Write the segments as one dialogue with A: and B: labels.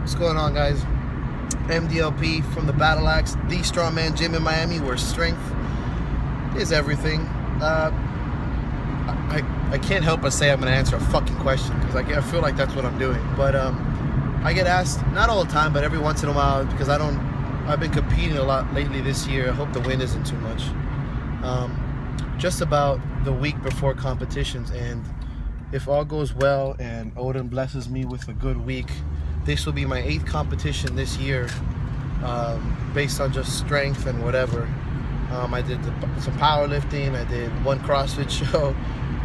A: What's going on, guys? MDLP from the Battle Axe, the strongman gym in Miami, where strength is everything. I can't help but say I'm going to answer a fucking question because I feel like that's what I'm doing. But I get asked, not all the time, but every once in a while, because I've been competing a lot lately this year. I hope the wind isn't too much. Just about the week before competitions, and if all goes well and Odin blesses me with a good week, this will be my 8th competition this year, based on just strength and whatever. I did some powerlifting, I did one CrossFit show,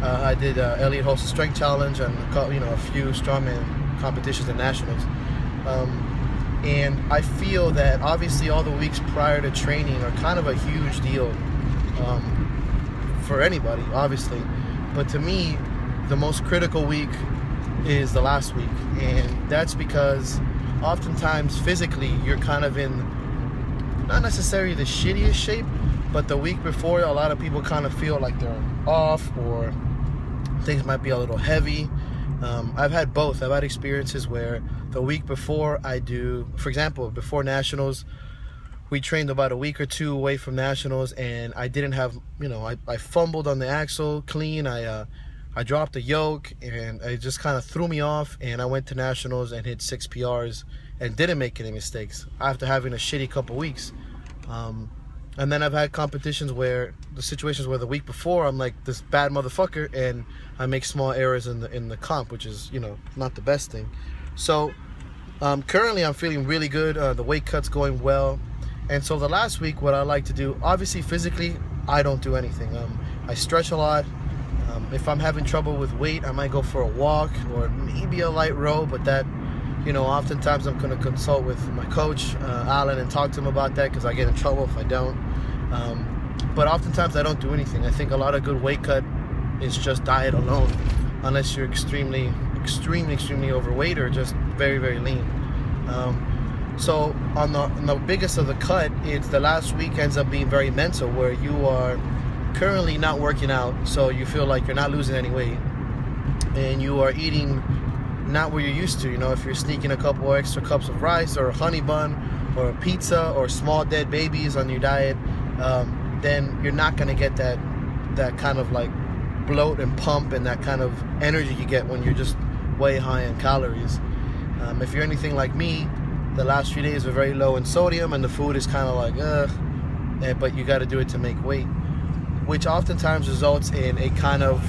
A: I did Elliot Holst's Strength Challenge, and a few strongman competitions and nationals. And I feel that obviously all the weeks prior to training are kind of a huge deal for anybody, obviously. But to me, the most critical week is the last week, and that's because oftentimes physically you're kind of in not necessarily the shittiest shape, but the week before a lot of people kind of feel like they're off or things might be a little heavy. I've had both. I've had experiences where the week before for example, before nationals, we trained about a week or two away from nationals, and I didn't have, I fumbled on the axle clean. I dropped a yoke, and it just kind of threw me off, and I went to nationals and hit 6 PRs and didn't make any mistakes after having a shitty couple weeks. And then I've had competitions where the week before I'm like this bad motherfucker and I make small errors in the comp, which is, not the best thing. So currently I'm feeling really good. The weight cut's going well. And so the last week, what I like to do, obviously physically, I don't do anything. I stretch a lot. If I'm having trouble with weight, I might go for a walk or maybe a light row, but that, oftentimes I'm going to consult with my coach, Alan, and talk to him about that because I get in trouble if I don't. But oftentimes I don't do anything. I think a lot of good weight cut is just diet alone, unless you're extremely overweight or just very, very lean. So on the biggest of the cut, it's the last week ends up being very mental, where you are currently not working out, so you feel like you're not losing any weight, and you are eating not what you're used to. If you're sneaking a couple extra cups of rice or a honey bun or a pizza or small dead babies on your diet, then you're not going to get that kind of like bloat and pump and that kind of energy you get when you're just way high in calories. If you're anything like me, the last few days are very low in sodium and the food is kind of like but you got to do it to make weight, which oftentimes results in a kind of,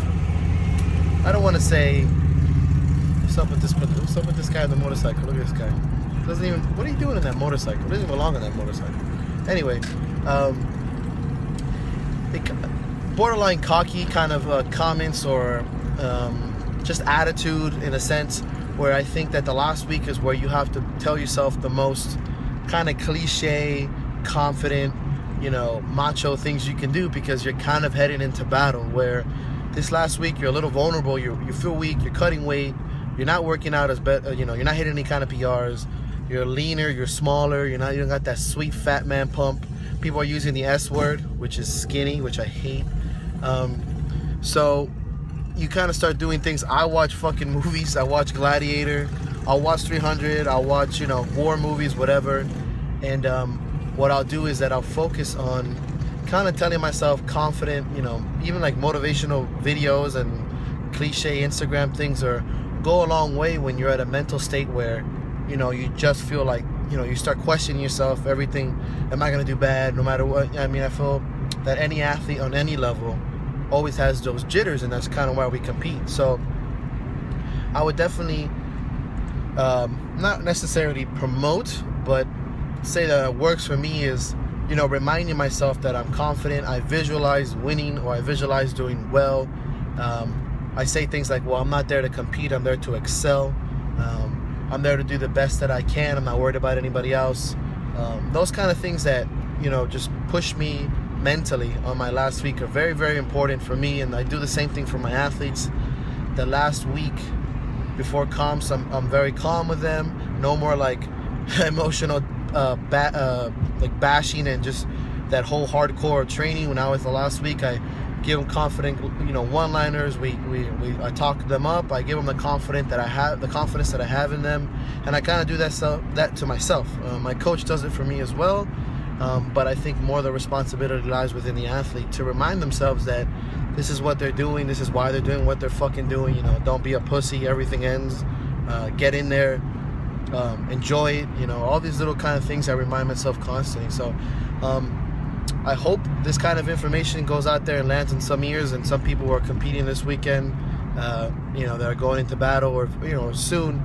A: I don't want to say, what's up with this guy on the motorcycle? Look at this guy. What are you doing in that motorcycle? Doesn't even belong on that motorcycle. Anyway, borderline cocky kind of comments or just attitude in a sense, where I think that the last week is where you have to tell yourself the most kind of cliche, confident, macho things you can do, because you're kind of heading into battle, where this last week you're a little vulnerable, you feel weak, you're cutting weight, you're not working out as better, you're not hitting any kind of PRs, you're leaner, you're smaller, you don't got that sweet fat man pump. People are using the S word, which is skinny, which I hate. So you kind of start doing things. I watch fucking movies. I watch Gladiator, I'll watch 300, I'll watch, war movies, whatever. And what I'll do is that I'll focus on kind of telling myself confident, even like motivational videos and cliche Instagram things go a long way when you're at a mental state where, you just feel like, you start questioning yourself, everything, am I going to do bad no matter what? I mean, I feel that any athlete on any level always has those jitters, and that's kind of why we compete. So I would definitely not necessarily promote, but say that it works for me is, reminding myself that I'm confident, I visualize winning, or I visualize doing well. I say things like, well, I'm not there to compete, I'm there to excel. I'm there to do the best that I can. I'm not worried about anybody else. Those kind of things that, just push me mentally on my last week are very, very important for me. And I do the same thing for my athletes. The last week before comps, I'm very calm with them. No more like emotional like bashing and just that whole hardcore training. When I was the last week, I give them confident, one-liners. I talk them up. I give them the confidence that I have in them, and I kind of do that to myself. My coach does it for me as well, but I think more the responsibility lies within the athlete to remind themselves that this is what they're doing, this is why they're doing what they're fucking doing. Don't be a pussy. Everything ends. Get in there. Enjoy it. All these little kind of things I remind myself constantly. So I hope this kind of information goes out there and lands in some ears, and some people who are competing this weekend, that are going into battle or soon,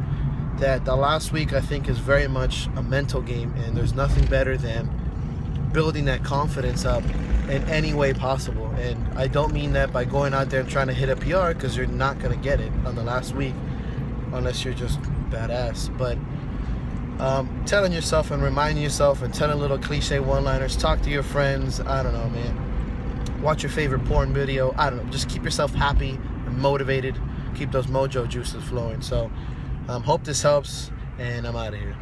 A: that the last week I think is very much a mental game, and there's nothing better than building that confidence up in any way possible. And I don't mean that by going out there and trying to hit a PR, because you're not going to get it on the last week unless you're just badass. But telling yourself and reminding yourself and telling little cliche one-liners, talk to your friends, I don't know, man, watch your favorite porn video, I don't know, just keep yourself happy and motivated, keep those mojo juices flowing. So hope this helps, and I'm out of here.